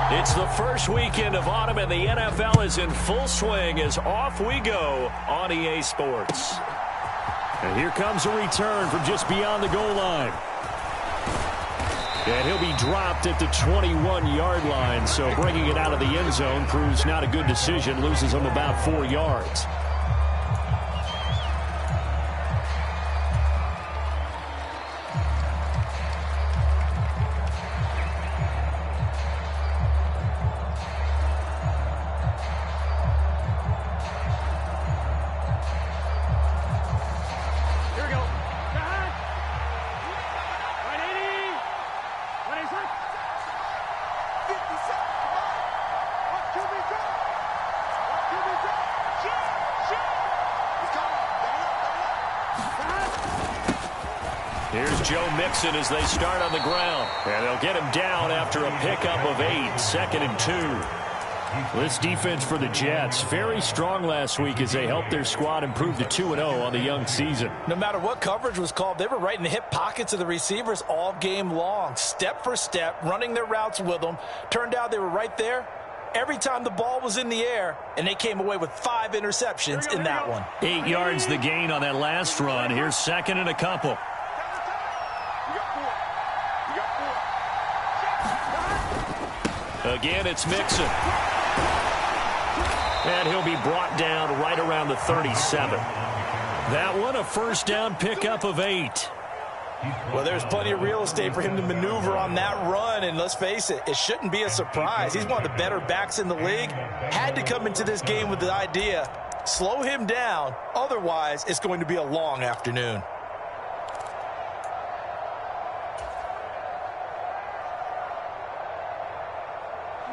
It's the first weekend of autumn, and the NFL is in full swing as off we go on EA Sports. And here comes a return from just beyond the goal line. And he'll be dropped at the 21-yard line, so bringing it out of the end zone proves not a good decision, loses him about 4 yards. As they start on the ground, and they'll get him down after a pickup of 8, 2nd and 2. This defense for the Jets, very strong last week as they helped their squad improve to 2-0 on the young season. No matter what coverage was called, they were right in the hip pockets of the receivers all game long, step for step, running their routes with them. Turned out they were right there every time the ball was in the air, and they came away with 5 interceptions in that one. 8 yards the gain on that last run. Here's 2nd and a couple. Again, it's Mixon. And he'll be brought down right around the 37. That one, a first down pickup of 8. Well, there's plenty of real estate for him to maneuver on that run, and let's face it, it shouldn't be a surprise. He's one of the better backs in the league. Had to come into this game with the idea, slow him down, otherwise it's going to be a long afternoon.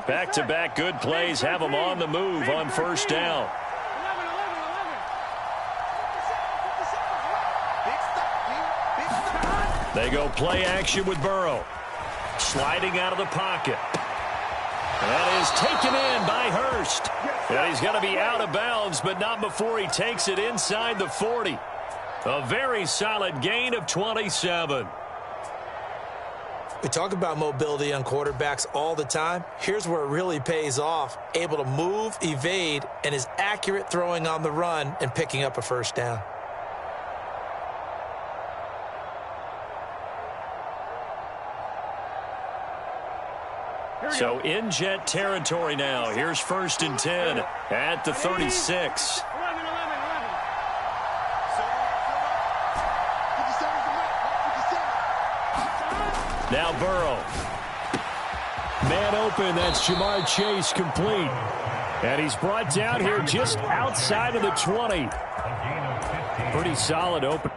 Back-to-back good plays have them on the move on first down. They go play action with Burrow. Sliding out of the pocket. And that is taken in by Hurst. And he's going to be out of bounds, but not before he takes it inside the 40. A very solid gain of 27. We talk about mobility on quarterbacks all the time. Here's where it really pays off. Able to move, evade, and is accurate throwing on the run and picking up a first down. So in Jet territory now. Here's 1st and 10 at the 36. Now Burrow. Man open, that's Jamar Chase complete. And he's brought down here just outside of the 20. Pretty solid open.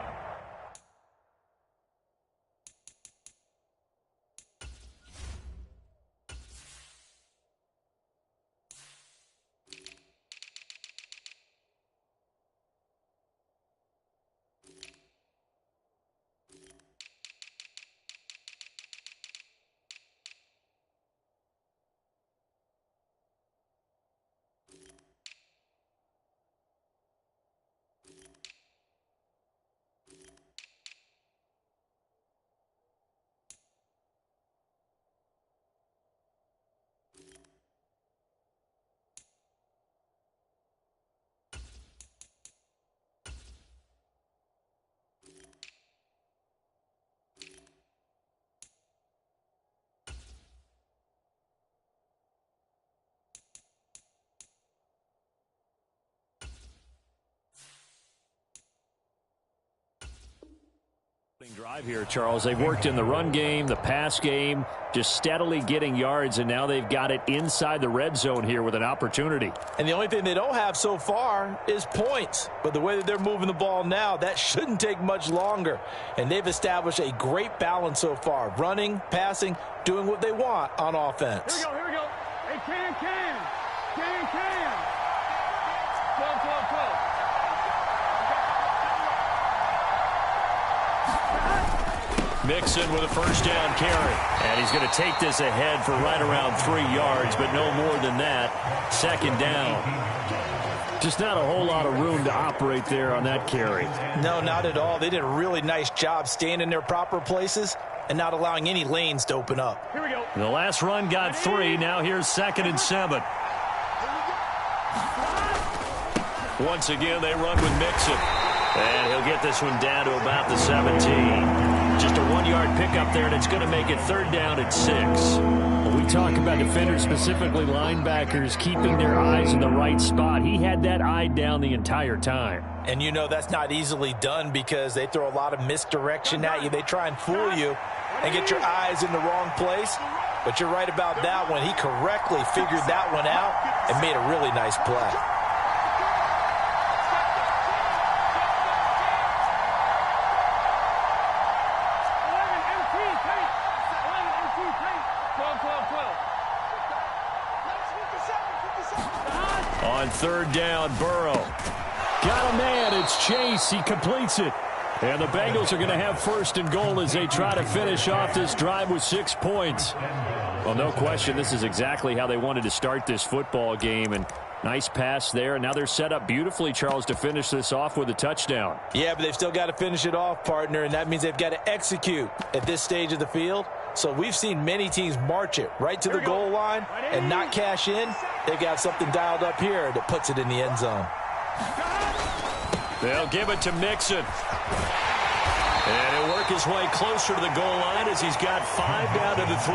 Drive here, Charles. They've worked in the run game, the pass game, just steadily getting yards, and now they've got it inside the red zone here with an opportunity. And the only thing they don't have so far is points. But the way that they're moving the ball now, that shouldn't take much longer. And they've established a great balance so far. Running, passing, doing what they want on offense. Here we go. Hey, can. Go. Mixon with a first down carry. And he's going to take this ahead for right around 3 yards, but no more than that. 2nd down. Just not a whole lot of room to operate there on that carry. No, not at all. They did a really nice job staying in their proper places and not allowing any lanes to open up. Here we go. And the last run got 3. Now here's 2nd and 7. Once again, they run with Mixon. And he'll get this one down to about the 17. Just a 1-yard pickup there, and it's going to make it 3rd down at 6. When we talk about defenders, specifically linebackers, keeping their eyes in the right spot, he had that eye down the entire time. And you know that's not easily done because they throw a lot of misdirection at you. They try and fool you and get your eyes in the wrong place. But you're right about that one. He correctly figured that one out and made a really nice play. On 3rd down, Burrow. Got a man. It's Chase. He completes it. And the Bengals are going to have 1st and goal as they try to finish off this drive with 6 points. Well, no question, this is exactly how they wanted to start this football game. And nice pass there. And now they're set up beautifully, Charles, to finish this off with a touchdown. Yeah, but they've still got to finish it off, partner, and that means they've got to execute at this stage of the field. So we've seen many teams march it right to the goal line and not cash in. They've got something dialed up here that puts it in the end zone. They'll give it to Mixon. And he'll work his way closer to the goal line as he's got 5 down to the 3.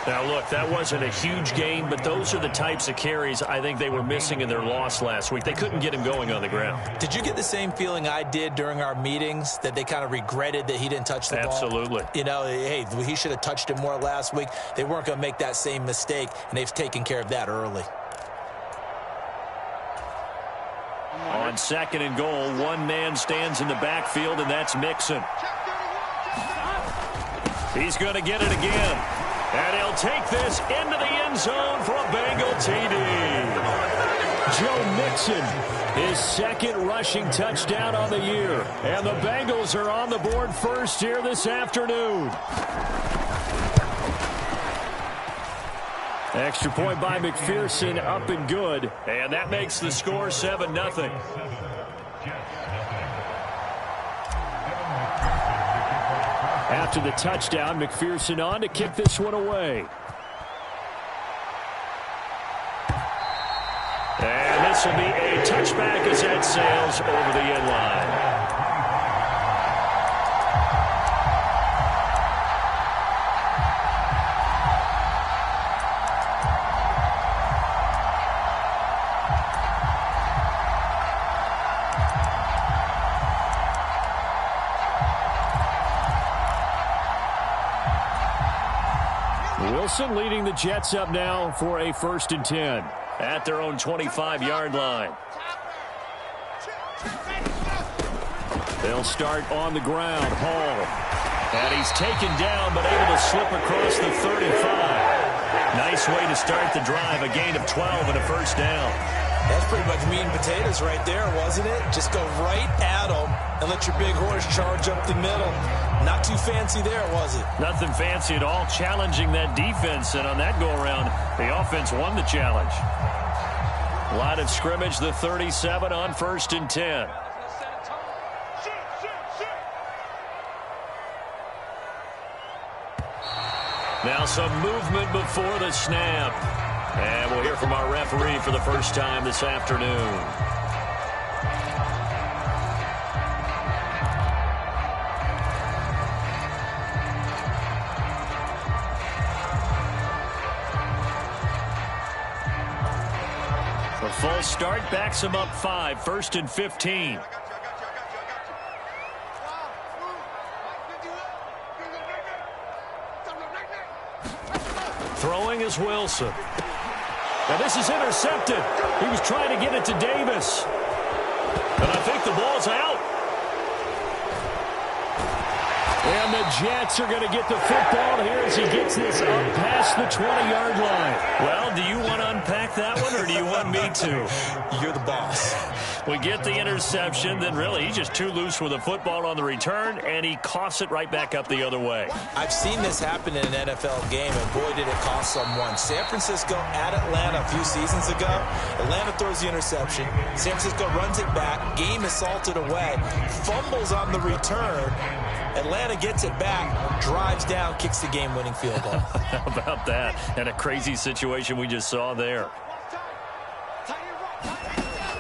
Now, look, that wasn't a huge gain, but those are the types of carries I think they were missing in their loss last week. They couldn't get him going on the ground. Did you get the same feeling I did during our meetings, that they kind of regretted that he didn't touch the ball? Absolutely. You know, hey, he should have touched it more last week. They weren't going to make that same mistake, and they've taken care of that early. On 2nd and goal, one man stands in the backfield, and that's Mixon. He's going to get it again. And he'll take this into the end zone for a Bengal TD. Joe Mixon, his 2nd rushing touchdown on the year. And the Bengals are on the board first here this afternoon. Extra point by McPherson, up and good. And that makes the score 7-0. After the touchdown, McPherson on to kick this one away. And this will be a touchback as that sails over the end line. Wilson leading the Jets up now for a 1st and 10 at their own 25-yard line. They'll start on the ground. Hall. And he's taken down but able to slip across the 35. Nice way to start the drive. A gain of 12 and a 1st down. That's pretty much meat and potatoes right there, wasn't it? Just go right at them and let your big horse charge up the middle. Not too fancy there, was it? Nothing fancy at all, challenging that defense. And on that go-around, the offense won the challenge. Line of scrimmage, the 37 on 1st and 10. Now some movement before the snap. And we'll hear from our referee for the first time this afternoon. The full start backs him up 5, 1st and 15. Throwing is Wilson. Now this is intercepted. He was trying to get it to Davis. And I think the ball's out. And the Jets are going to get the football here as he gets this up past the 20-yard line. Well, do you want to unpack that one, or do you want me to? You're the boss. We get the interception, then really he's just too loose with the football on the return, and he coughs it right back up the other way. I've seen this happen in an NFL game, and boy, did it cost someone. San Francisco at Atlanta a few seasons ago. Atlanta throws the interception. San Francisco runs it back. Game is salted away. Fumbles on the return. Atlanta gets it back, drives down, kicks the game-winning field goal. How about that? And a crazy situation we just saw there.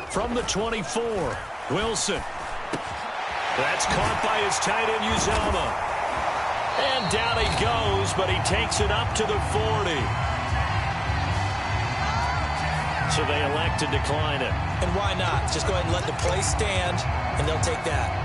From the 24, Wilson. That's caught by his tight end, Uzomah. And down he goes, but he takes it up to the 40. So they elect to decline it. And why not? Just go ahead and let the play stand, and they'll take that.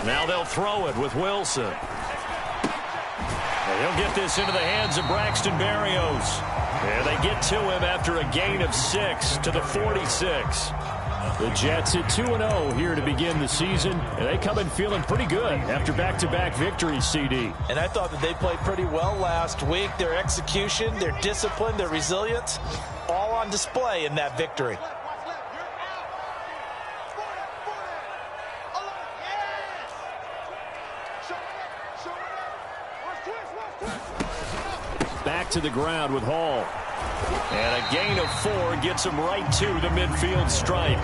Now they'll throw it with Wilson. And he'll get this into the hands of Braxton Berrios. And they get to him after a gain of 6 to the 46. The Jets at 2-0 here to begin the season, and they come in feeling pretty good after back-to-back victories, CD. And I thought that they played pretty well last week. Their execution, their discipline, their resilience, all on display in that victory. Back to the ground with Hall. And a gain of 4 gets him right to the midfield stripe.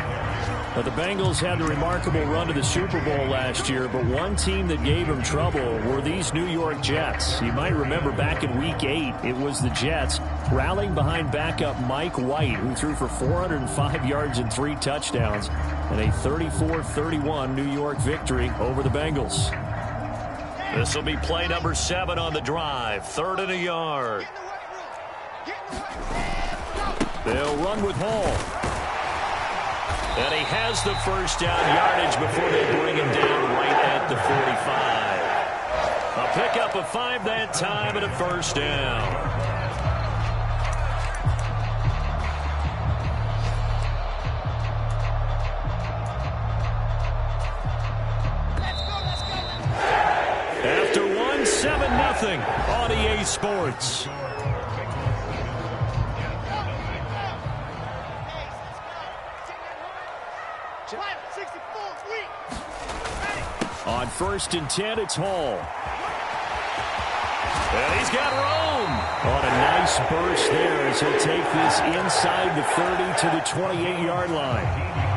Now, the Bengals had the remarkable run to the Super Bowl last year, but one team that gave them trouble were these New York Jets. You might remember back in Week 8, it was the Jets rallying behind backup Mike White, who threw for 405 yards and 3 touchdowns, and a 34-31 New York victory over the Bengals. This will be play number 7 on the drive. 3rd and a yard. They'll run with Hall. And he has the first down yardage before they bring him down right at the 45. A pickup of 5 that time and a first down. After 1, 7-0 on EA Sports. On 1st and 10, it's Hall. And he's got room. On a nice burst there as he'll take this inside the 30 to the 28-yard line.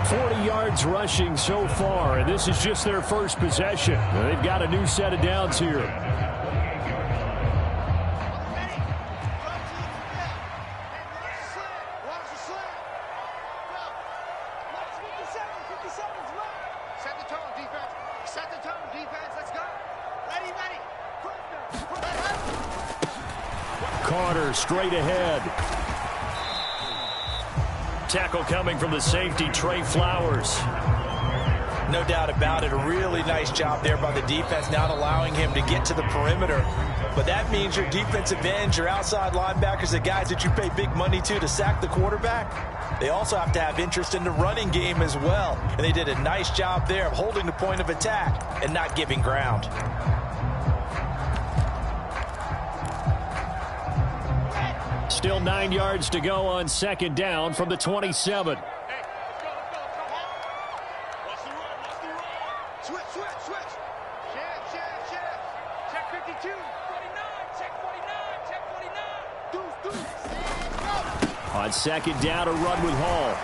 40 yards rushing so far, and this is just their first possession. They've got a new set of downs here. Carter straight ahead. Tackle coming from the safety, Trey Flowers. No doubt about it. A really nice job there by the defense, not allowing him to get to the perimeter. But that means your defensive ends, your outside linebackers, the guys that you pay big money to sack the quarterback, they also have to have interest in the running game as well. And they did a nice job there of holding the point of attack and not giving ground. Still 9 yards to go on 2nd down from the 27. On 2nd down, a run with Hall.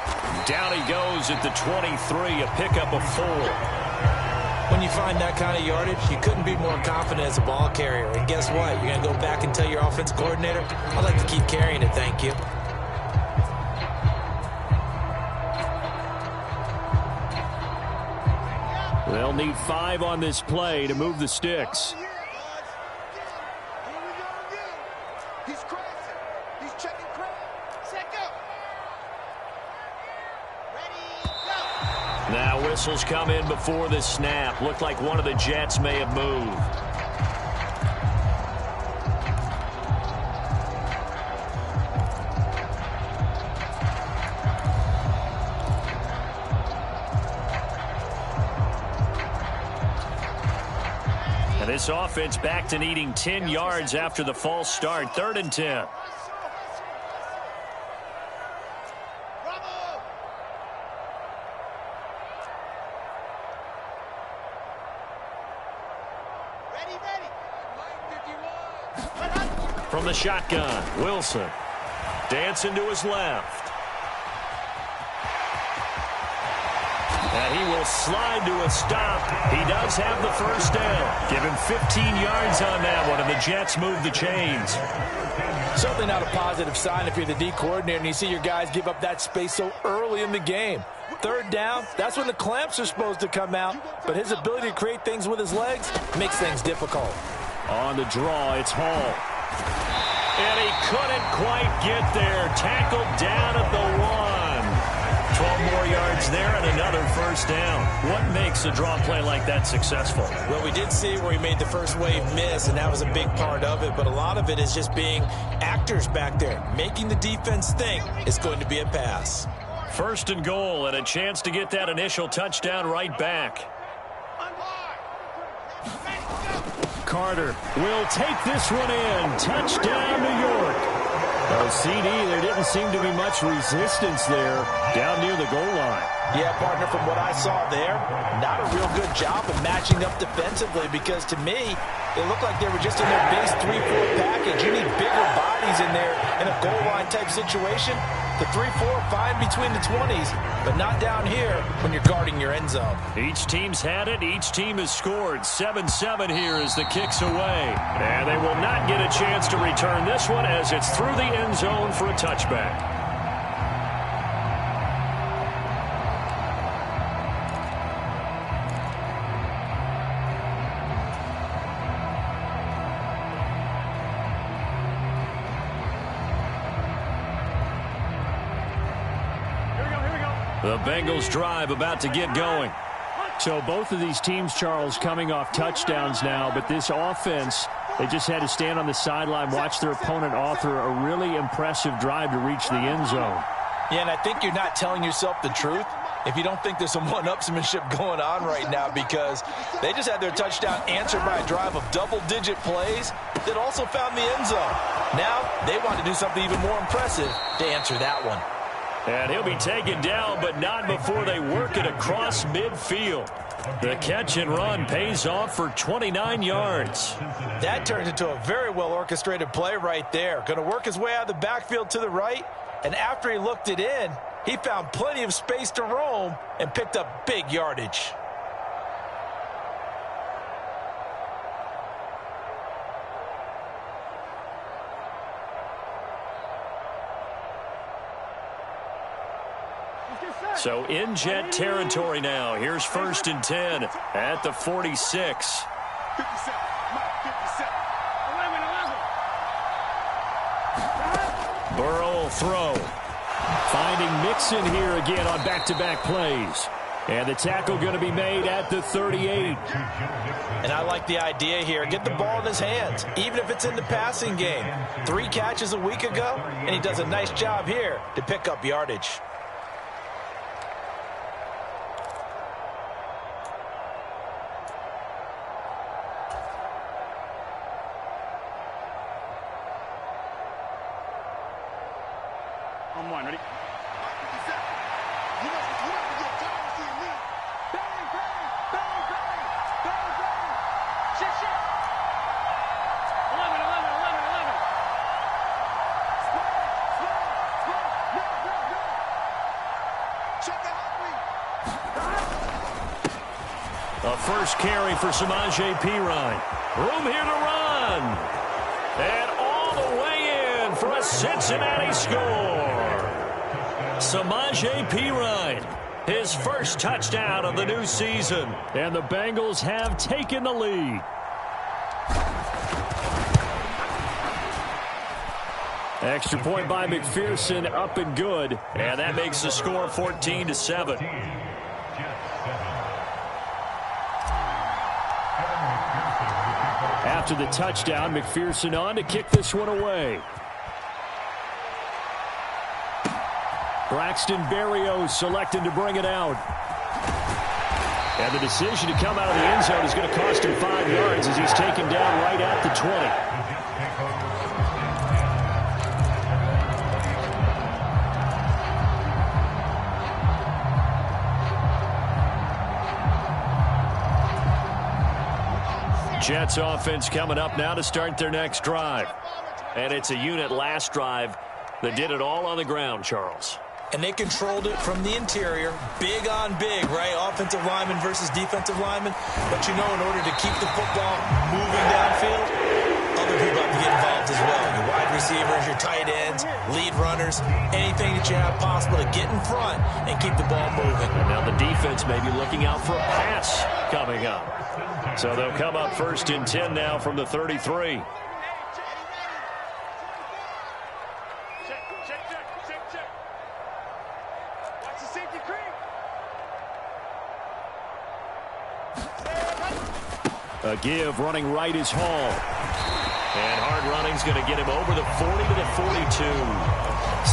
Down he goes at the 23, a pickup of 4. When you find that kind of yardage, you couldn't be more confident as a ball carrier. And guess what? You're going to go back and tell your offensive coordinator, I'd like to keep carrying it, thank you. They'll need 5 on this play to move the sticks. Now whistles come in before the snap. Looked like one of the Jets may have moved. And this offense back to needing 10 yards after the false start. 3rd and 10. From the shotgun, Wilson dancing to his left. And he will slide to a stop. He does have the first down. Give him 15 yards on that one, and the Jets move the chains. Certainly not a positive sign if you're the D coordinator and you see your guys give up that space so early in the game. Third down, that's when the clamps are supposed to come out, but his ability to create things with his legs makes things difficult. On the draw, it's Hall. And he couldn't quite get there. Tackled down at the 1. 12 more yards there and another first down. What makes a draw play like that successful? Well, we did see where he made the first wave miss, and that was a big part of it, but a lot of it is just being actors back there, making the defense think it's going to be a pass. First and goal, and a chance to get that initial touchdown right back. Carter will take this one in. Touchdown, New York. Oh, CD, there didn't seem to be much resistance there down near the goal line. Yeah, partner, from what I saw there, not a real good job of matching up defensively because to me, it looked like they were just in their base 3-4 package. You need bigger bodies in there in a goal line type situation. The 3-4 fine between the 20s, but not down here when you're guarding your end zone. Each team's had it. Each team has scored. 7-7 here as the kick's away. And they will not get a chance to return this one as it's through the end zone for a touchback. The Bengals drive about to get going. So both of these teams, Charles, coming off touchdowns now, but this offense, they just had to stand on the sideline, watch their opponent author a really impressive drive to reach the end zone. Yeah, and I think you're not telling yourself the truth if you don't think there's some one-upsmanship going on right now because they just had their touchdown answered by a drive of double-digit plays that also found the end zone. Now they want to do something even more impressive to answer that one. And he'll be taken down, but not before they work it across midfield. The catch and run pays off for 29 yards. That turns into a very well-orchestrated play right there. Going to work his way out of the backfield to the right, and after he looked it in, he found plenty of space to roam and picked up big yardage. So in Jet territory now. Here's 1st and 10 at the 46. Burrow will throw. Finding Mixon here again on back-to-back plays. And the tackle going to be made at the 38. And I like the idea here. Get the ball in his hands, even if it's in the passing game. 3 catches a week ago, and he does a nice job here to pick up yardage. On one, ready? A first carry for M.I.A. Room here to run. And all the way in for a Cincinnati score. M.I.A. his first touchdown of the new season. And the Bengals have taken the lead. Extra point by McPherson, up and good. And that makes the score 14-7. After the touchdown, McPherson on to kick this one away. Braxton Berrios selected to bring it out. And the decision to come out of the end zone is going to cost him 5 yards as he's taken down right at the 20. Jets offense coming up now to start their next drive. And it's a unit last drive that did it all on the ground, Charles. And they controlled it from the interior, big on big, right? Offensive lineman versus defensive lineman. But you know, in order to keep the football moving downfield, other people have to get involved as well. Your wide receivers, your tight ends, lead runners, anything that you have possible to get in front and keep the ball moving. And now the defense may be looking out for a pass coming up. So they'll come up 1st and 10 now from the 33. A give, running right is Hall. And hard running's going to get him over the 40 to the 42.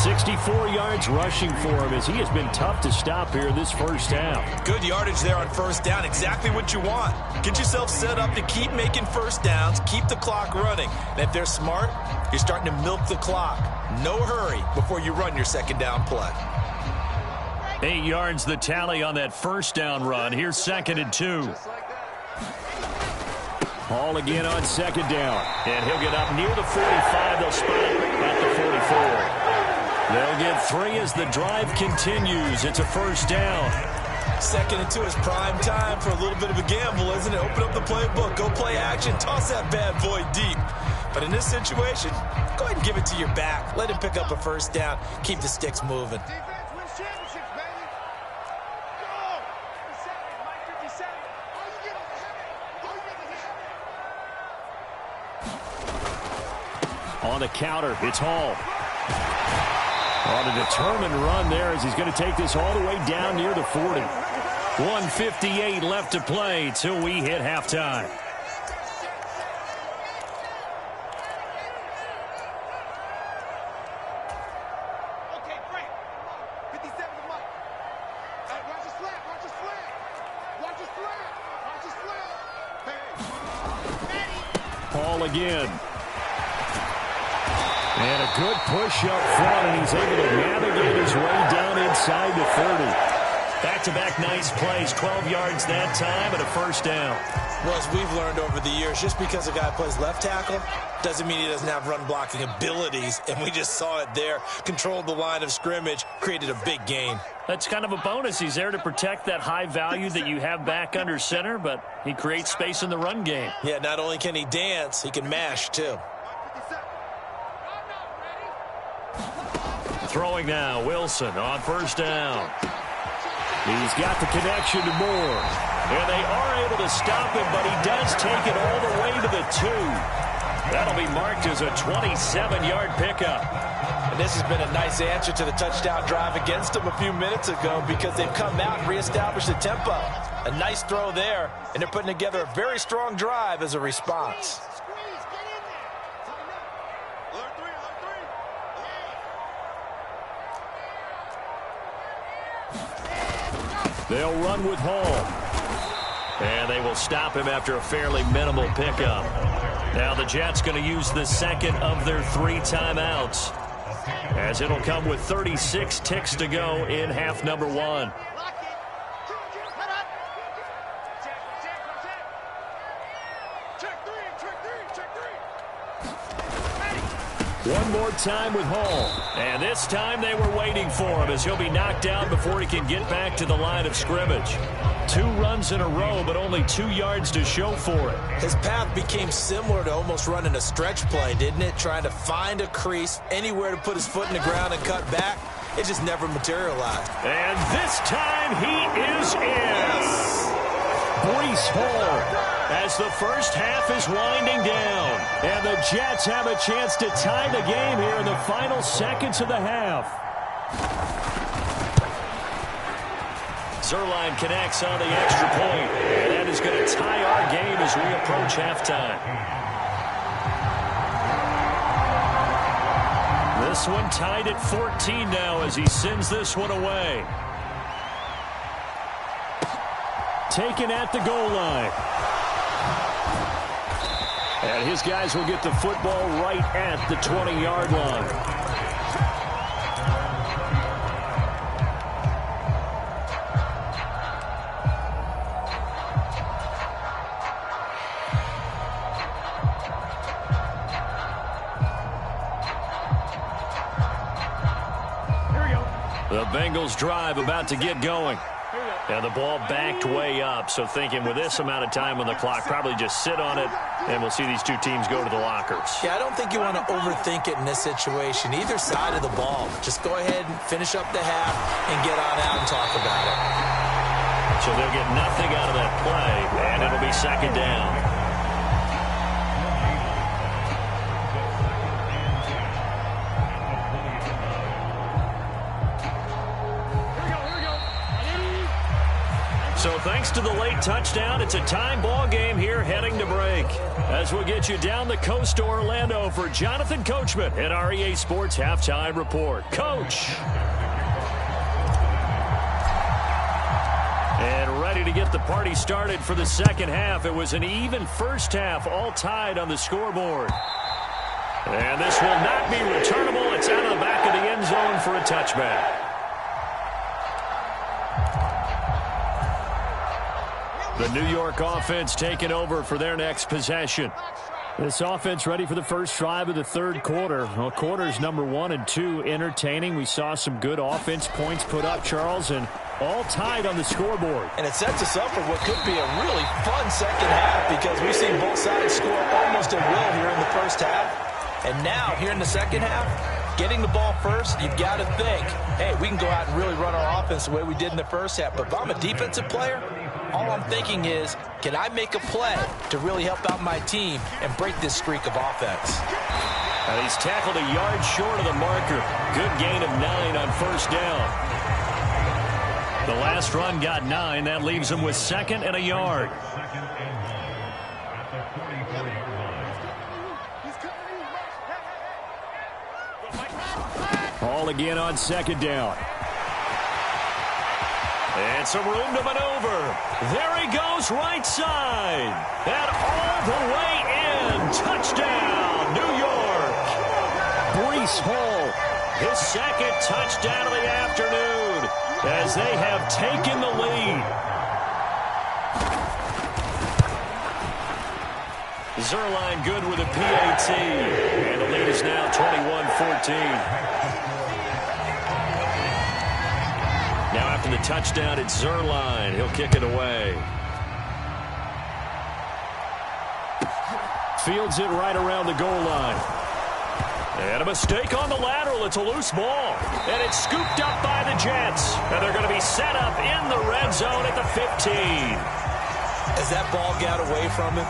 64 yards rushing for him as he has been tough to stop here this first half. Good yardage there on first down. Exactly what you want. Get yourself set up to keep making first downs, keep the clock running. And if they're smart, you're starting to milk the clock. No hurry before you run your second down play. 8 yards the tally on that first down run. Here's 2nd and 2. Hall again on 2nd down. And he'll get up near the 45. They'll spot it at the 44. They'll get 3 as the drive continues. It's a first down. 2nd and 2 is prime time for a little bit of a gamble, isn't it? Open up the playbook. Go play action. Toss that bad boy deep. But in this situation, go ahead and give it to your back. Let him pick up a first down. Keep the sticks moving. On the counter, it's Hall. On a determined run there as he's going to take this all the way down near the 40. 1:58 left to play till we hit halftime. Okay, great. 57 to Mike. Watch his flat, watch his flat. Watch his flat, watch his flat. Hey. Hall again. And a good push up front, and he's able to navigate his way down inside the 30. Back-to-back nice plays, 12 yards that time and a first down. Well, as we've learned over the years, just because a guy plays left tackle doesn't mean he doesn't have run-blocking abilities, and we just saw it there. Controlled the line of scrimmage, created a big gain. That's kind of a bonus. He's there to protect that high value that you have back under center, but he creates space in the run game. Yeah, not only can he dance, he can mash, too. Throwing now, Wilson on first down. He's got the connection to Moore. And they are able to stop him, but he does take it all the way to the 2. That'll be marked as a 27-yard pickup. And this has been a nice answer to the touchdown drive against them a few minutes ago because they've come out and reestablished the tempo. A nice throw there, and they're putting together a very strong drive as a response. They'll run with Hall. And they will stop him after a fairly minimal pickup. Now the Jets going to use the second of their 3 timeouts, as it'll come with 36 ticks to go in half number 1. One more time with Hall. And this time they were waiting for him as he'll be knocked down before he can get back to the line of scrimmage. 2 runs in a row, but only 2 yards to show for it. His path became similar to almost running a stretch play, didn't it? Trying to find a crease, anywhere to put his foot in the ground and cut back. It just never materialized. And this time he is in. Breece Hall, as the first half is winding down. And the Jets have a chance to tie the game here in the final seconds of the half. Zerline connects on the extra point. And that is going to tie our game as we approach halftime. This one tied at 14 now as he sends this one away. Taken at the goal line. And his guys will get the football right at the 20-yard line. The Bengals drive about to get going. And the ball backed way up, so thinking with this amount of time on the clock, probably just sit on it, and we'll see these two teams go to the lockers. Yeah, I don't think you want to overthink it in this situation. Either side of the ball. Just go ahead and finish up the half and get on out and talk about it. So they'll get nothing out of that play, and it'll be second down. So thanks to the late touchdown, it's a time ball game here heading to break. As we'll get you down the coast to Orlando for Jonathan Coachman at our EA Sports Halftime Report. Coach. And ready to get the party started for the second half. It was an even first half, all tied on the scoreboard. And this will not be returnable. It's out of the back of the end zone for a touchback. The New York offense taking over for their next possession. This offense ready for the first drive of the third quarter. Well, quarters number 1 and 2 entertaining. We saw some good offense points put up, Charles, and all tied on the scoreboard. And it sets us up for what could be a really fun second half because we've seen both sides score almost at will here in the first half. And now, here in the second half, getting the ball first, you've got to think, hey, we can go out and really run our offense the way we did in the first half. But if I'm a defensive player, all I'm thinking is, can I make a play to really help out my team and break this streak of offense? And he's tackled a yard short of the marker. Good gain of 9 on first down. The last run got 9. That leaves him with second and a yard. All again on second down. And some room to maneuver. There he goes, right side. And all the way in. Touchdown, New York. Breece Hall. His second touchdown of the afternoon as they have taken the lead. Zerline good with a PAT. And the lead is now 21-14. Now after the touchdown, it's Zerline. He'll kick it away. Fields it right around the goal line. And a mistake on the lateral. It's a loose ball. And it's scooped up by the Jets. And they're going to be set up in the red zone at the 15. As that ball got away from him,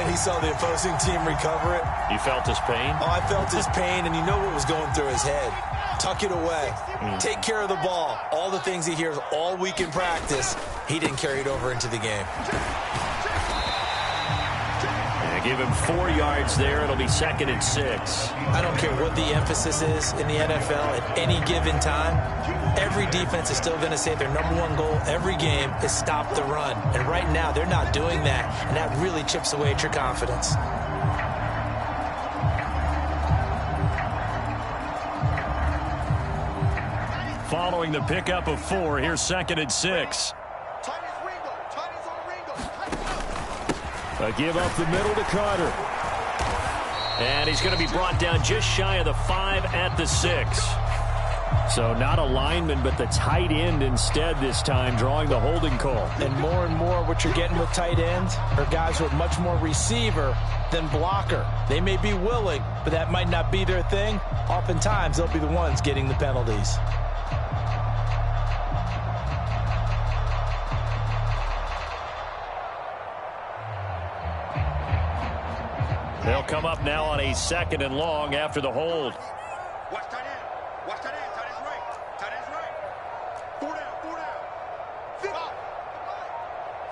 and he saw the opposing team recover it. You felt his pain? Oh, I felt his pain, and you know what was going through his head. Tuck it away. Take care of the ball. All the things he hears all week in practice, he didn't carry it over into the game. And give him 4 yards there. It'll be second and 6. I don't care what the emphasis is in the NFL at any given time. Every defense is still going to say their #1 goal every game is stop the run. And right now, they're not doing that, and that really chips away at your confidence. Following the pickup of 4, here's second and 6. A give up the middle to Carter. And he's going to be brought down just shy of the 5 at the 6. So not a lineman, but the tight end instead this time, drawing the holding call. And more what you're getting with tight ends are guys who are much more receiver than blocker. They may be willing, but that might not be their thing. Oftentimes, they'll be the ones getting the penalties. They'll come up now on a second and long after the hold. Watch tight end. Watch tight end. Tight end's right. Tight end's right. 4 down. 4 down. 50.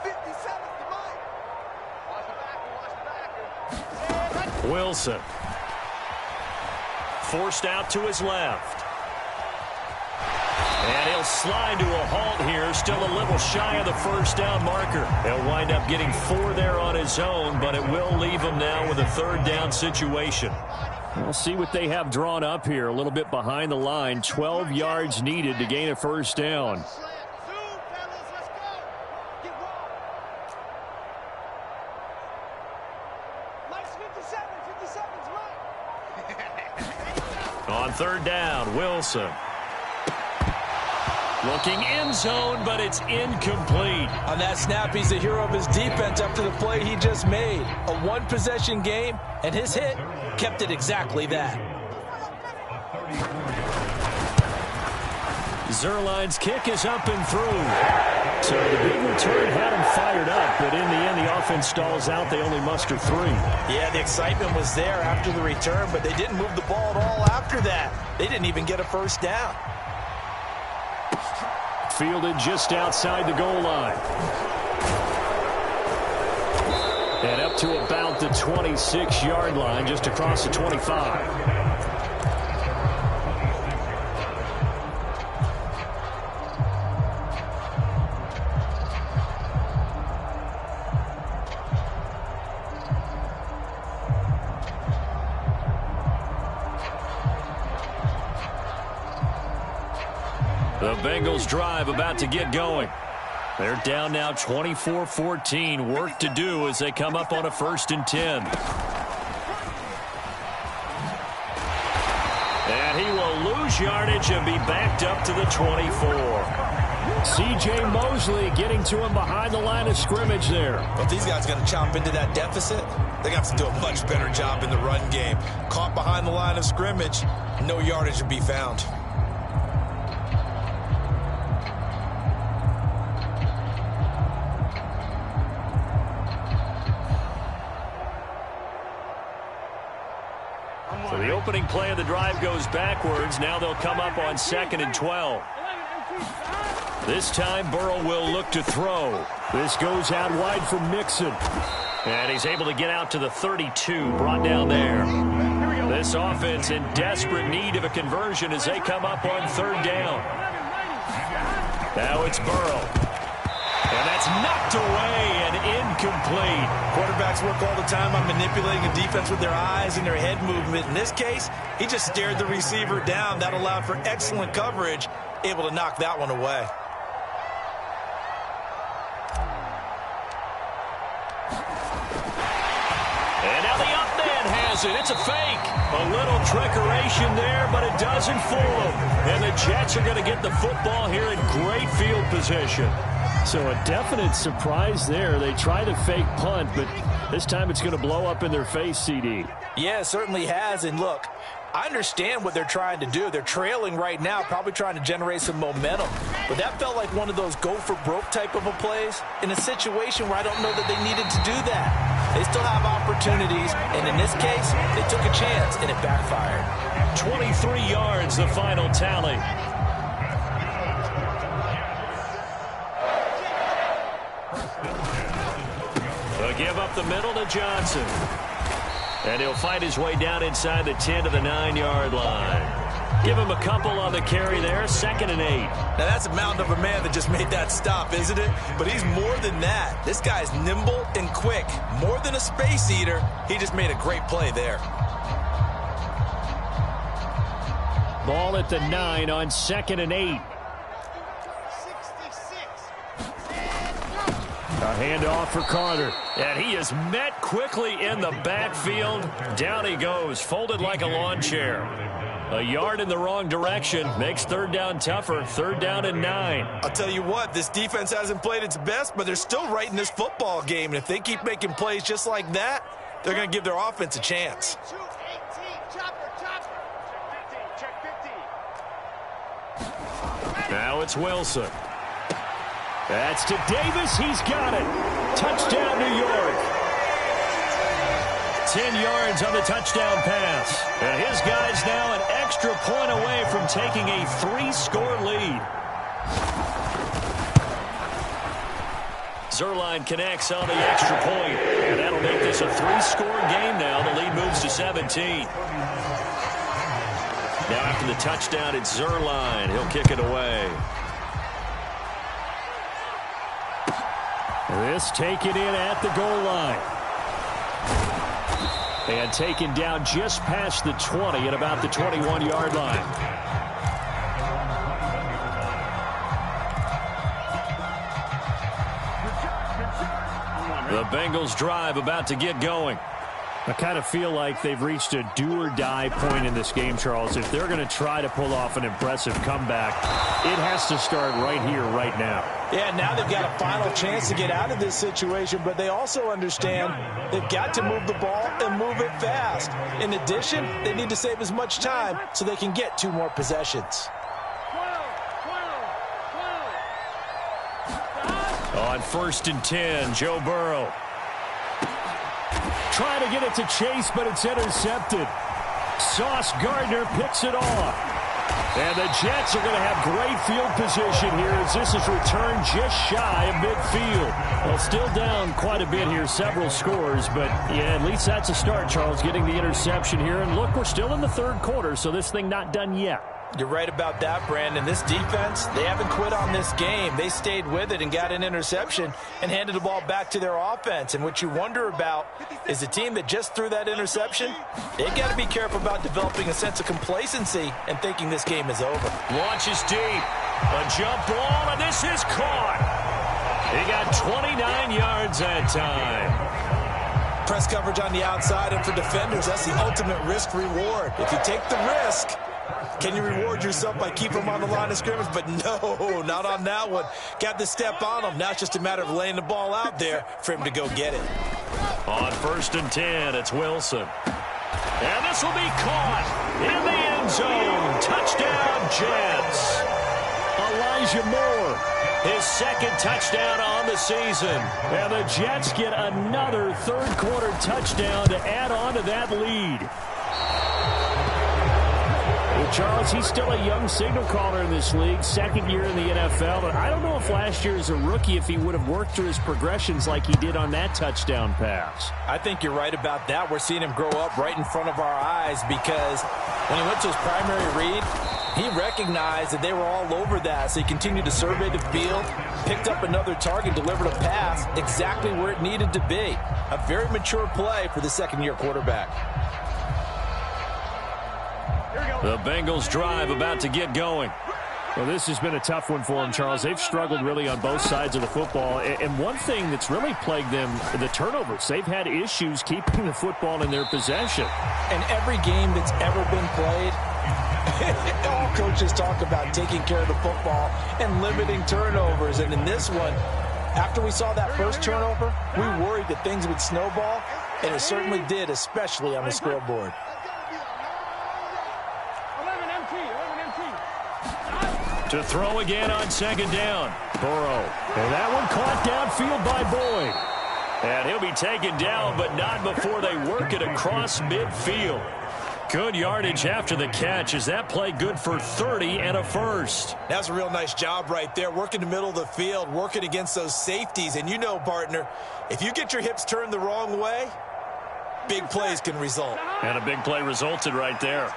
57. The mic. Watch the backer. Wilson. Forced out to his left. And he'll slide to a halt here, still a little shy of the first down marker. He'll wind up getting 4 there on his own, but it will leave him now with a third down situation. We'll see what they have drawn up here, a little bit behind the line. 12 yards needed to gain a first down. On third down, Wilson. Looking end zone, but it's incomplete. On that snap, he's the hero of his defense after the play he just made. A one-possession game, and his hit kept it exactly that. Zerline's kick is up and through. So the big return had him fired up, but in the end, the offense stalls out. They only muster 3. Yeah, the excitement was there after the return, but they didn't move the ball at all after that. They didn't even get a first down. Fielded just outside the goal line. And up to about the 26-yard line, just across the 25. The Bengals drive about to get going. They're down now 24-14. Work to do as they come up on a 1st and 10. And he will lose yardage and be backed up to the 24. C.J. Mosley getting to him behind the line of scrimmage there. But these guys are going to chop into that deficit. They're going to have to do a much better job in the run game. Caught behind the line of scrimmage, no yardage to be found. So the opening play of the drive goes backwards. Now they'll come up on 2nd and 12. This time Burrow will look to throw. This goes out wide from Mixon. And he's able to get out to the 32, brought down there. This offense in desperate need of a conversion as they come up on 3rd down. Now it's Burrow. And that's knocked away and incomplete. Quarterbacks work all the time on manipulating a defense with their eyes and their head movement. In this case, he just stared the receiver down. That allowed for excellent coverage, able to knock that one away. And now the up man has it. It's a fake. A little trickeration there, but it doesn't fool them. And the Jets are going to get the football here in great field position. So a definite surprise there. They try the fake punt, but this time it's going to blow up in their face, CD. Yeah, it certainly has. And look, I understand what they're trying to do. They're trailing right now, probably trying to generate some momentum. But that felt like one of those go-for-broke type of a plays in a situation where I don't know that they needed to do that. They still have opportunities, and in this case, they took a chance, and it backfired. 23 yards, the final tally. They'll give up the middle to Johnson. And he'll fight his way down inside the 10 to the 9-yard line. Give him a couple on the carry there, 2nd and 8. Now that's a mountain of a man that just made that stop, isn't it? But he's more than that. This guy's nimble and quick. More than a space eater, he just made a great play there. Ball at the 9 on 2nd and 8. A handoff for Carter. And he is met quickly in the backfield. Down he goes, folded like a lawn chair. A yard in the wrong direction makes 3rd down tougher. 3rd down and 9. I'll tell you what, this defense hasn't played its best, but they're still right in this football game. And if they keep making plays just like that, they're going to give their offense a chance. Now it's Wilson. That's to Davis. He's got it. Touchdown, New York. 10 yards on the touchdown pass. And his guy's now an extra point away from taking a 3-score lead. Zerline connects on the extra point. And that'll make this a 3-score game now. The lead moves to 17. Now after the touchdown, it's Zerline. He'll kick it away. This taken in at the goal line. And taken down just past the 20 at about the 21-yard line. The Bengals drive about to get going. I kind of feel like they've reached a do-or-die point in this game, Charles. If they're going to try to pull off an impressive comeback, it has to start right here, right now. Yeah, now they've got a final chance to get out of this situation, but they also understand they've got to move the ball and move it fast. In addition, they need to save as much time so they can get 2 more possessions. On 1st and 10, Joe Burrow. Trying to get it to Chase, but it's intercepted. Sauce Gardner picks it off. And the Jets are going to have great field position here as this is returned just shy of midfield. Well, still down quite a bit here, several scores, but yeah, at least that's a start, Charles, getting the interception here. And look, we're still in the 3rd quarter, so this thing not done yet. You're right about that, Brandon. This defense, they haven't quit on this game. They stayed with it and got an interception and handed the ball back to their offense. And what you wonder about is the team that just threw that interception, they got to be careful about developing a sense of complacency and thinking this game is over. Launches deep. A jump ball, and this is caught. He got 29 yards that time. Press coverage on the outside, and for defenders, that's the ultimate risk-reward. If you take the risk, can you reward yourself by keeping them on the line of scrimmage? But no, not on that one. Got to step on them. Now it's just a matter of laying the ball out there for him to go get it. On 1st and 10, it's Wilson. And this will be caught in the end zone. Touchdown, Jets. Elijah Moore, his 2nd touchdown on the season. And the Jets get another 3rd quarter touchdown to add on to that lead. Charles, he's still a young signal caller in this league, 2nd year in the NFL, but I don't know if last year as a rookie if he would have worked through his progressions like he did on that touchdown pass. I think you're right about that. We're seeing him grow up right in front of our eyes because when he went to his primary read, he recognized that they were all over that, so he continued to survey the field, picked up another target, delivered a pass exactly where it needed to be. A very mature play for the 2nd-year quarterback. The Bengals drive about to get going. Well, this has been a tough one for them, Charles. They've struggled really on both sides of the football. And one thing that's really plagued them, the turnovers. They've had issues keeping the football in their possession. And every game that's ever been played, all coaches talk about taking care of the football and limiting turnovers. And in this one, after we saw that first turnover, we worried that things would snowball, and it certainly did, especially on the scoreboard. To throw again on 2nd down. Burrow. And that one caught downfield by Boyd. And he'll be taken down, but not before they work it across midfield. Good yardage after the catch. Is that play good for 30 and a first? That's a real nice job right there, working the middle of the field, working against those safeties. And you know, partner, if you get your hips turned the wrong way, big plays can result. And a big play resulted right there.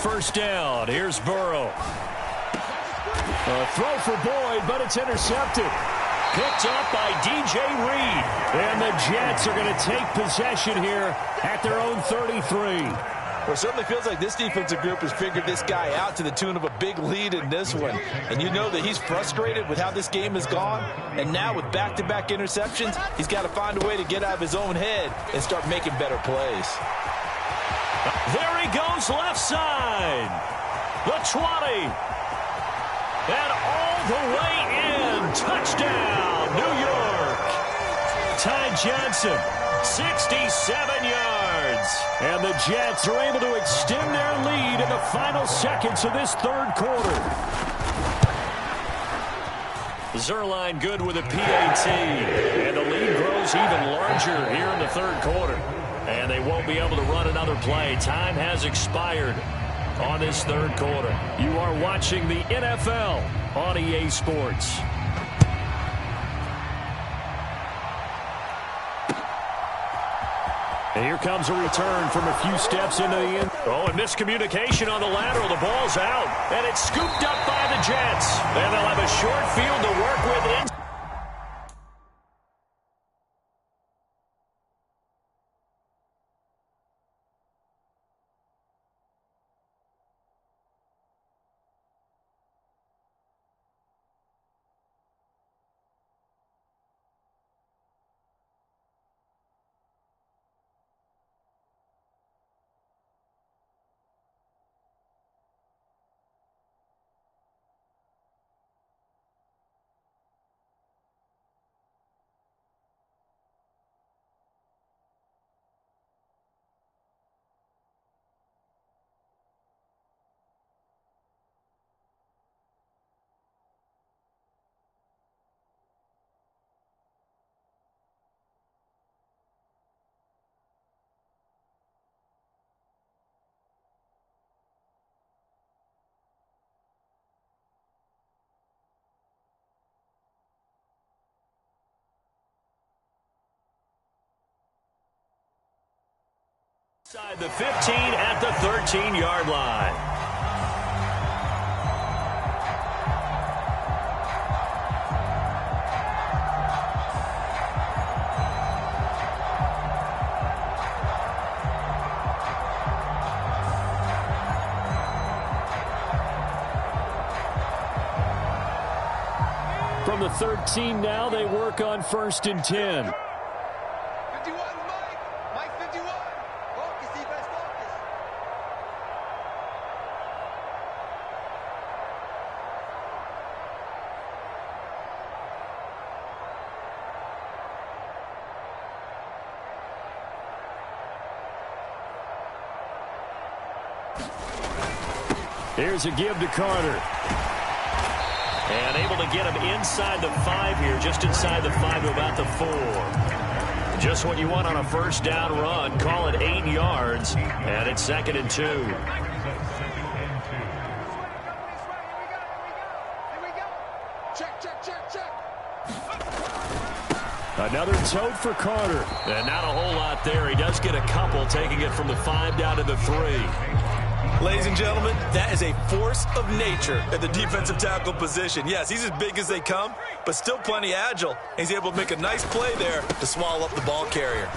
1st down. Here's Burrow. A throw for Boyd, but it's intercepted. Picked up by DJ Reed. And the Jets are going to take possession here at their own 33. Well, it certainly feels like this defensive group has figured this guy out to the tune of a big lead in this one. And you know that he's frustrated with how this game has gone. And now with back-to-back interceptions, he's got to find a way to get out of his own head and start making better plays. There he goes, left side. The 20. And all the way in. Touchdown, New York. Ty Johnson, 67 yards. And the Jets are able to extend their lead in the final seconds of this 3rd quarter. Zerline good with a PAT. And the lead grows even larger here in the 3rd quarter. And they won't be able to run another play. Time has expired on this 3rd quarter. You are watching the NFL on EA Sports. And here comes a return from a few steps into the end. Oh, and miscommunication on the lateral. The ball's out. And it's scooped up by the Jets. And they'll have a short field to work with in. Inside the 15 at the 13-yard line. From the 13 now, they work on 1st and 10. 51, Mike 51. Focus, defense, focus. Here's a give to Carter. And able to get him inside the 5 here, just inside the 5 to about the 4. Just what you want on a first down run. Call it 8 yards, and it's 2nd and 2. Here we go. Check. Another tote for Carter. And not a whole lot there. He does get a couple, taking it from the 5 down to the 3. Ladies and gentlemen, that is a force of nature at the defensive tackle position. Yes, he's as big as they come, but still plenty agile. He's able to make a nice play there to swallow up the ball carrier.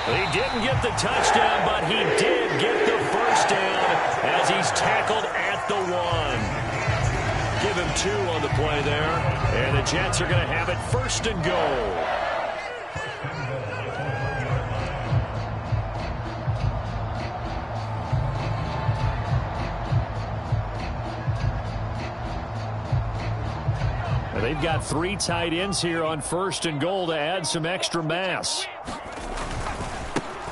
He didn't get the touchdown, but he did get the first down as he's tackled at the 1. Give him 2 on the play there, and the Jets are going to have it 1st and goal. They've got 3 tight ends here on 1st and goal to add some extra mass.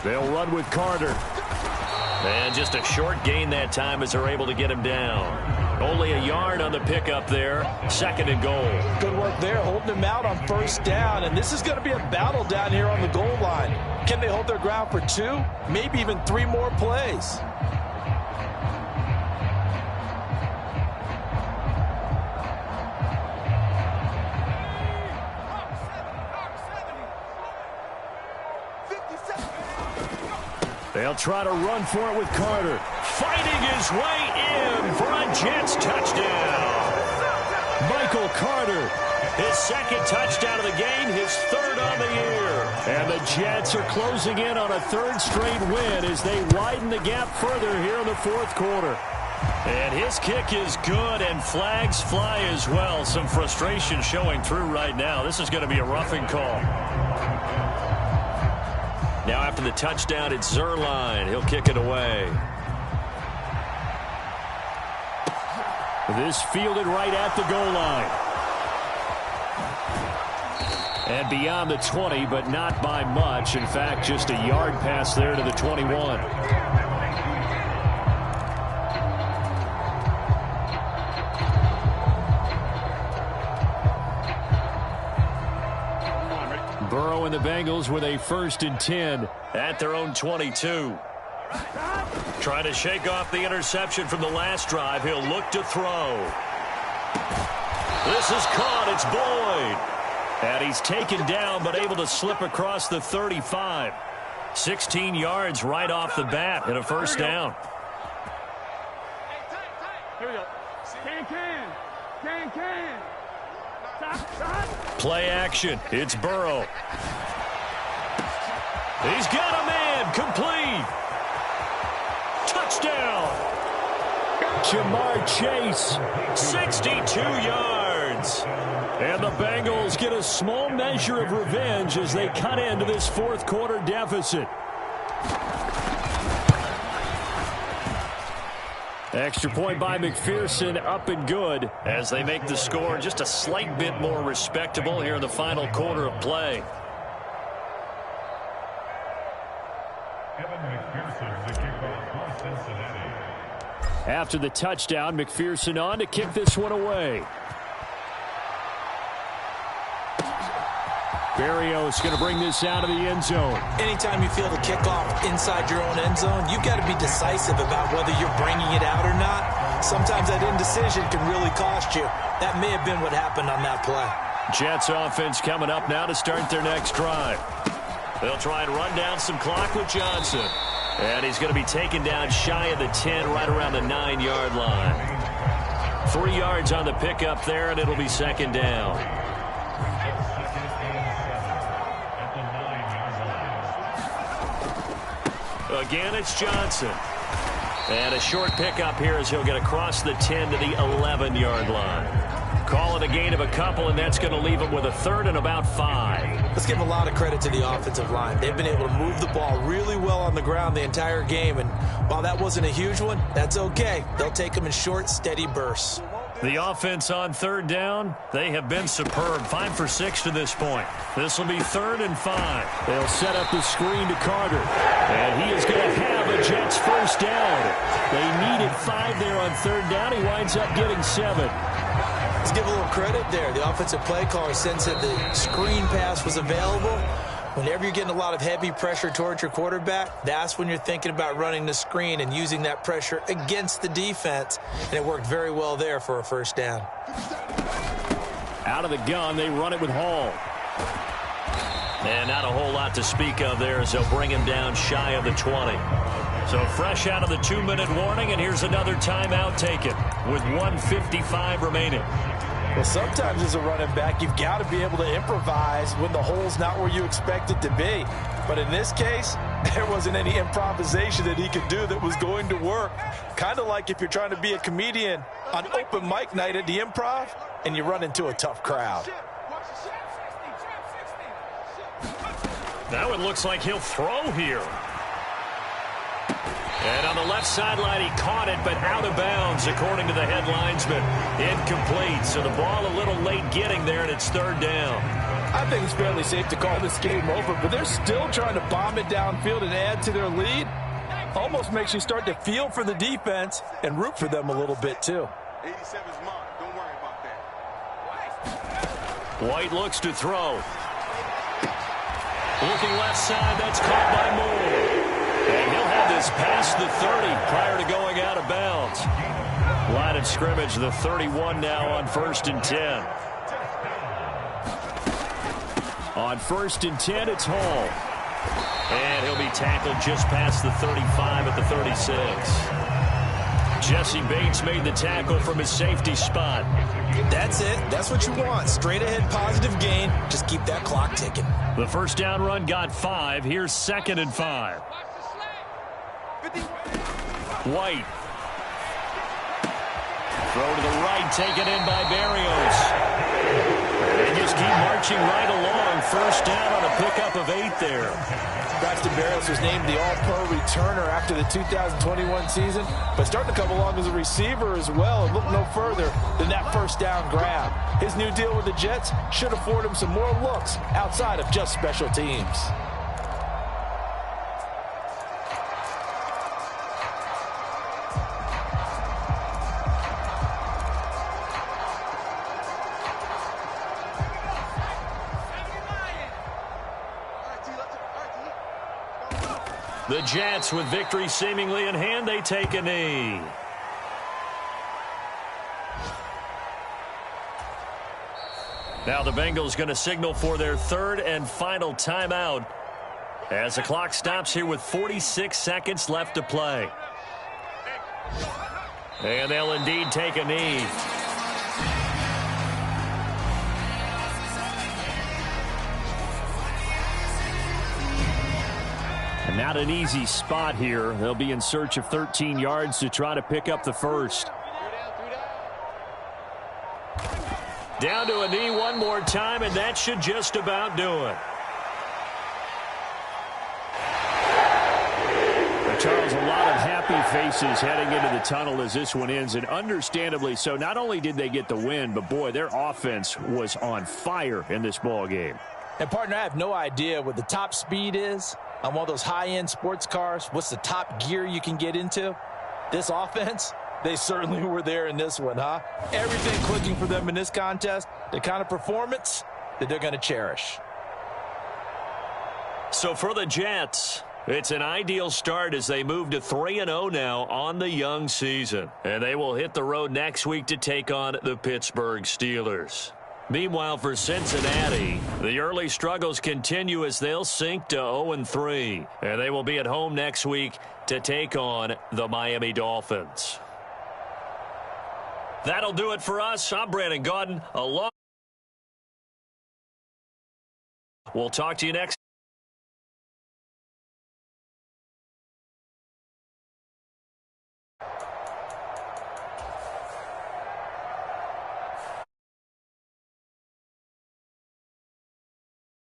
They'll run with Carter. And just a short gain that time as they're able to get him down. Only a yard on the pickup there. 2nd and goal. Good work there, holding him out on 1st down. And this is going to be a battle down here on the goal line. Can they hold their ground for 2, maybe even 3 more plays? They'll try to run for it with Carter. Fighting his way in for a Jets touchdown. Michael Carter. His 2nd touchdown of the game, his 3rd on the year. And the Jets are closing in on a 3rd straight win as they widen the gap further here in the 4th quarter. And his kick is good, and flags fly as well. Some frustration showing through right now. This is going to be a roughing call. Now after the touchdown, it's Zerline. He'll kick it away. This fielded right at the goal line. And beyond the 20, but not by much. In fact, just a yard pass there to the 21. Burrow and the Bengals with a 1st and 10 at their own 22. Trying to shake off the interception from the last drive. He'll look to throw. This is caught. It's Boyd. And he's taken down, but able to slip across the 35. 16 yards right off the bat and a 1st down. Here we go. Can. Play action. It's Burrow. He's got a man. Complete. Touchdown. Jamar Chase. 62 yards. And the Bengals get a small measure of revenge as they cut into this 4th quarter deficit. Extra point by McPherson, up and good as they make the score just a slight bit more respectable here in the final quarter of play. After the touchdown, McPherson on to kick this one away. Berrios going to bring this out of the end zone. Anytime you feel the kickoff inside your own end zone, you've got to be decisive about whether you're bringing it out or not. Sometimes that indecision can really cost you. That may have been what happened on that play. Jets offense coming up now to start their next drive. They'll try and run down some clock with Johnson. And he's going to be taken down shy of the 10, right around the 9-yard line. 3 yards on the pickup there, and it'll be second down. Again, it's Johnson. And a short pickup here as he'll get across the 10 to the 11-yard line. Call it a gain of a couple, and that's going to leave him with a third and about 5. Let's give a lot of credit to the offensive line. They've been able to move the ball really well on the ground the entire game, and while that wasn't a huge one, that's okay. They'll take them in short, steady bursts. The offense on third down, they have been superb. 5 for 6 to this point. This will be 3rd and 5. They'll set up the screen to Carter. And he is going to have a Jets first down. They needed 5 there on third down. He winds up getting 7. Let's give a little credit there. The offensive play caller sensed that the screen pass was available. Whenever you're getting a lot of heavy pressure towards your quarterback, that's when you're thinking about running the screen and using that pressure against the defense. And it worked very well there for a first down. Out of the gun, they run it with Hall. And not a whole lot to speak of there as they'll bring him down shy of the 20. So fresh out of the 2-minute warning, and here's another timeout taken with 1:55 remaining. Well, sometimes as a running back, you've got to be able to improvise when the hole's not where you expect it to be. But in this case, there wasn't any improvisation that he could do that was going to work. Kind of like if you're trying to be a comedian on open mic night at the Improv and you run into a tough crowd. Now it looks like he'll throw here. And on the left sideline, he caught it, but out of bounds, according to the head linesman. Incomplete, so the ball a little late getting there, and it's 3rd down. I think it's fairly safe to call this game over, but they're still trying to bomb it downfield and add to their lead. Almost makes you start to feel for the defense and root for them a little bit, too. 87's mine. Don't worry about that. White looks to throw. Looking left side, that's caught by Moore. And he'll have this past the 30 prior to going out of bounds. Line of scrimmage, the 31 now on 1st and 10. On 1st and 10, it's Hall. And he'll be tackled just past the 35 at the 36. Jesse Bates made the tackle from his safety spot. That's it. That's what you want. Straight ahead positive gain. Just keep that clock ticking. The first down run got 5. Here's 2nd and 5. White. Throw to the right, taken in by Berrios. They just keep marching right along. First down on a pickup of 8 there. Braxton Berrios was named the All-Pro returner after the 2021 season, but starting to come along as a receiver as well and look no further than that first down grab. His new deal with the Jets should afford him some more looks outside of just special teams. The Jets, with victory seemingly in hand, they take a knee. Now the Bengals going to signal for their 3rd and final timeout as the clock stops here with 46 seconds left to play. And they'll indeed take a knee. Not an easy spot here. They'll be in search of 13 yards to try to pick up the first. Down to a knee one more time, and that should just about do it. Charles, a lot of happy faces heading into the tunnel as this one ends, and understandably so. Not only did they get the win, but boy, their offense was on fire in this ball game. And partner, I have no idea what the top speed is on one of those high-end sports cars. What's the top gear you can get into? This offense, they certainly were there in this one, huh? Everything clicking for them in this contest, the kind of performance that they're going to cherish. So for the Jets, it's an ideal start as they move to 3-0 now on the young season. And they will hit the road next week to take on the Pittsburgh Steelers. Meanwhile, for Cincinnati, the early struggles continue as they'll sink to 0-3. And they will be at home next week to take on the Miami Dolphins. That'll do it for us. I'm Brandon Gaudin. We'll talk to you next